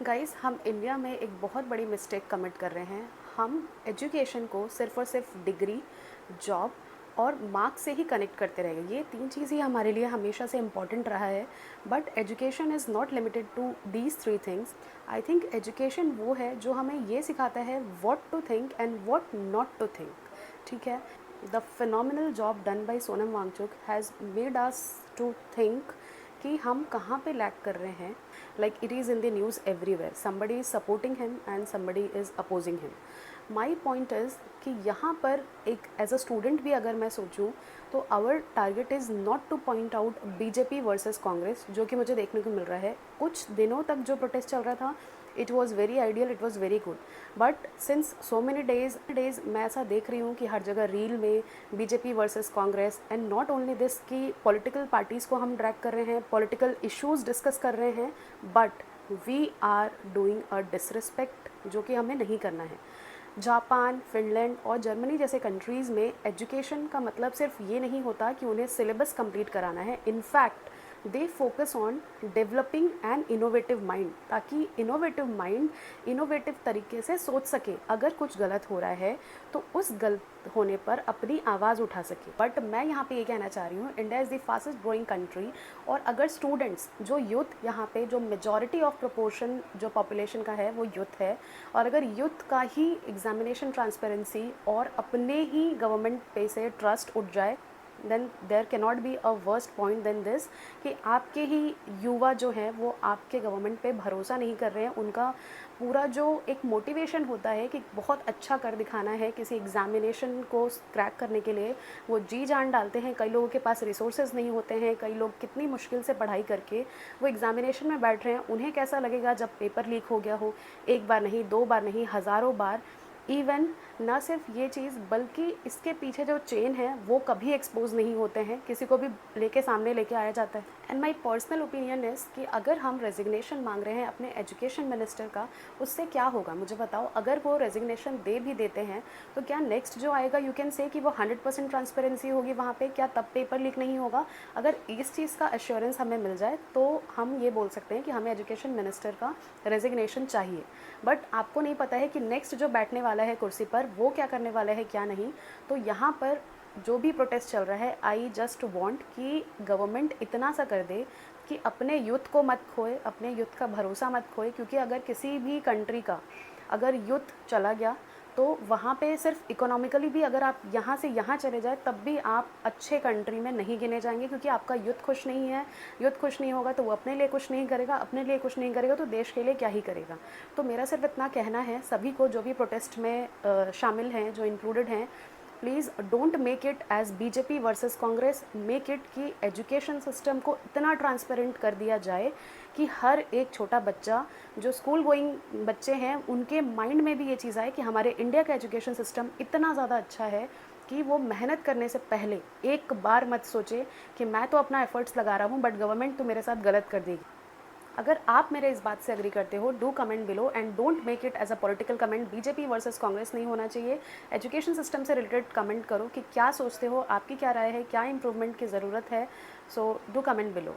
Guys, हम India में एक बहुत बड़ी मिस्टेक कमिट कर रहे हैं। हम एजुकेशन को सिर्फ़ और सिर्फ डिग्री, जॉब और मार्क्स से ही कनेक्ट करते रह गए। ये 3 चीज़ ही हमारे लिए हमेशा से इम्पॉर्टेंट रहा है। But education is not limited to these 3 things. I think education वो है जो हमें ये सिखाता है what to think and what not to think. ठीक है? The phenomenal job done by Sonam Wangchuk has made us to think कि हम कहाँ पे लैक कर रहे हैं। Like it is in the news everywhere, somebody is supporting him and somebody is opposing him. My point is कि यहाँ पर एक एज अ स्टूडेंट भी अगर मैं सोचूं तो our target is not to point out BJP versus Congress, जो कि मुझे देखने को मिल रहा है। कुछ दिनों तक जो प्रोटेस्ट चल रहा था, it was very ideal, it was very good. But since so many days मैं ऐसा देख रही हूँ कि हर जगह रील में BJP versus Congress, and not only this कि पॉलिटिकल पार्टीज़ को हम ड्रैग कर रहे हैं, पॉलिटिकल इश्यूज़ डिस्कस कर रहे हैं, but we are doing a disrespect जो कि हमें नहीं करना है। जापान, फिनलैंड और जर्मनी जैसे कंट्रीज़ में एजुकेशन का मतलब सिर्फ ये नहीं होता कि उन्हें सिलेबस कंप्लीट कराना है। In fact they focus on developing an innovative mind, ताकि इनोवेटिव माइंड इनोवेटिव तरीके से सोच सके। अगर कुछ गलत हो रहा है तो उस गलत होने पर अपनी आवाज़ उठा सके। बट मैं यहाँ पे ये कहना चाह रही हूँ, India is the fastest growing country, और अगर स्टूडेंट्स जो यूथ यहाँ पे जो मेजॉरिटी ऑफ प्रोपोर्शन जो पॉपुलेशन का है वो यूथ है, और अगर यूथ का ही एग्जामिनेशन ट्रांसपेरेंसी और अपने ही गवर्नमेंट पे से ट्रस्ट उठ जाए, then there can not be a worst point than this कि आपके ही युवा जो हैं वो आपके गवर्नमेंट पे भरोसा नहीं कर रहे हैं। उनका पूरा जो एक मोटिवेशन होता है कि बहुत अच्छा कर दिखाना है किसी एग्जामिनेशन को क्रैक करने के लिए, वो जी जान डालते हैं। कई लोगों के पास रिसोर्सेज नहीं होते हैं, कई लोग कितनी मुश्किल से पढ़ाई करके वो एग्जामिनेशन में बैठ रहे हैं। उन्हें कैसा लगेगा जब पेपर लीक हो गया हो, एक बार नहीं, 2 बार नहीं, हज़ारों बार। इवन ना सिर्फ ये चीज़, बल्कि इसके पीछे जो चेन है वो कभी एक्सपोज नहीं होते हैं, किसी को भी लेके सामने लेके आया जाता है। And my personal opinion is कि अगर हम रेजिग्नेशन मांग रहे हैं अपने एजुकेशन मिनिस्टर का, उससे क्या होगा मुझे बताओ। अगर वो रेजिग्नेशन दे भी देते हैं तो क्या नेक्स्ट जो आएगा यू कैन से कि वो 100% ट्रांसपेरेंसी होगी वहाँ पे, क्या तब पेपर लीक नहीं होगा? अगर इस चीज़ का एश्योरेंस हमें मिल जाए तो हम ये बोल सकते हैं कि हमें एजुकेशन मिनिस्टर का रेजिग्नेशन चाहिए। बट आपको नहीं पता है कि नेक्स्ट जो बैठने वाला है कुर्सी पर वो क्या करने वाला है, क्या नहीं। तो यहाँ पर जो भी प्रोटेस्ट चल रहा है, आई जस्ट वांट कि गवर्नमेंट इतना सा कर दे कि अपने यूथ को मत खोए, अपने यूथ का भरोसा मत खोए। क्योंकि अगर किसी भी कंट्री का अगर यूथ चला गया तो वहाँ पे सिर्फ इकोनॉमिकली भी अगर आप यहाँ से यहाँ चले जाए तब भी आप अच्छे कंट्री में नहीं गिने जाएंगे, क्योंकि आपका यूथ खुश नहीं है। यूथ खुश नहीं होगा तो वो अपने लिए कुछ नहीं करेगा, अपने लिए कुछ नहीं करेगा तो देश के लिए क्या ही करेगा। तो मेरा सिर्फ इतना कहना है सभी को जो भी प्रोटेस्ट में शामिल हैं, जो इंक्लूडेड हैं, please don't make it as BJP versus Congress. Make it कि एजुकेशन सिस्टम को इतना ट्रांसपेरेंट कर दिया जाए कि हर एक छोटा बच्चा, जो स्कूल गोइंग बच्चे हैं, उनके माइंड में भी ये चीज़ आए कि हमारे इंडिया का एजुकेशन सिस्टम इतना ज़्यादा अच्छा है कि वो मेहनत करने से पहले एक बार मत सोचे कि मैं तो अपना एफर्ट्स लगा रहा हूँ बट गवर्नमेंट तो मेरे साथ गलत कर देगी। अगर आप मेरे इस बात से एग्री करते हो, do comment below and don't make it as a political comment. BJP versus Congress नहीं होना चाहिए। एजुकेशन सिस्टम से रिलेटेड कमेंट करो कि क्या सोचते हो, आपकी क्या राय है, क्या इंप्रूवमेंट की ज़रूरत है। So do comment below.